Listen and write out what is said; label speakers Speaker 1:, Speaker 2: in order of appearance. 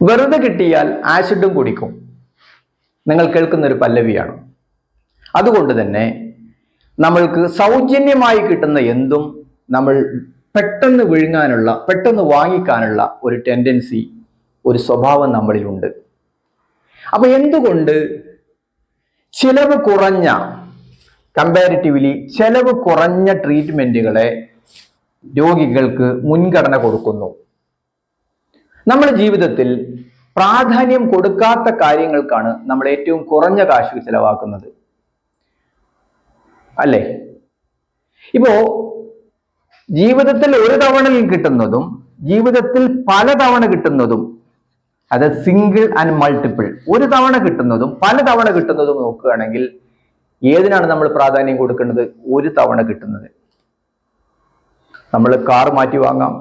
Speaker 1: വെറുതെ കിട്ടിയാൽ ആസിഡും കുടിക്കും. നിങ്ങൾ കേൾക്കുന്ന ഒരു പല്ലവിയാണ്. അതുകൊണ്ട് തന്നെ നമ്മൾക്ക് സൗജന്യമായി കിട്ടുന്ന എന്തും നമ്മൾ പെട്ടെന്ന് വിഴുങ്ങാനുള്ള, പെട്ടെന്ന് വാങ്ങിക്കാനുള്ള ഒരു ടെൻഡൻസി, ഒരു സ്വഭാവം നമ്മളിലുണ്ട്. അപ്പൊ എന്തുകൊണ്ട് ചിലവ് കുറഞ്ഞ, കമ്പാരിറ്റീവ്ലി ചിലവ് കുറഞ്ഞ ട്രീറ്റ്മെന്റുകളെ രോഗികൾക്ക് മുൻഗണന കൊടുക്കുന്നു? നമ്മുടെ ജീവിതത്തിൽ പ്രാധാന്യം കൊടുക്കാത്ത കാര്യങ്ങൾക്കാണ് നമ്മൾ ഏറ്റവും കുറഞ്ഞ കാശ് ചിലവാക്കുന്നത്, അല്ലേ? ഇപ്പോ ജീവിതത്തിൽ ഒരു തവണയിൽ കിട്ടുന്നതും ജീവിതത്തിൽ പല തവണ കിട്ടുന്നതും, അത് സിംഗിൾ ആൻഡ് മൾട്ടിപ്പിൾ, ഒരു തവണ കിട്ടുന്നതും പല തവണ കിട്ടുന്നതും നോക്കുകയാണെങ്കിൽ ഏതിനാണ് നമ്മൾ പ്രാധാന്യം കൊടുക്കേണ്ടത്? ഒരു തവണ കിട്ടുന്നത്. നമ്മൾ കാർ മാറ്റി വാങ്ങാം,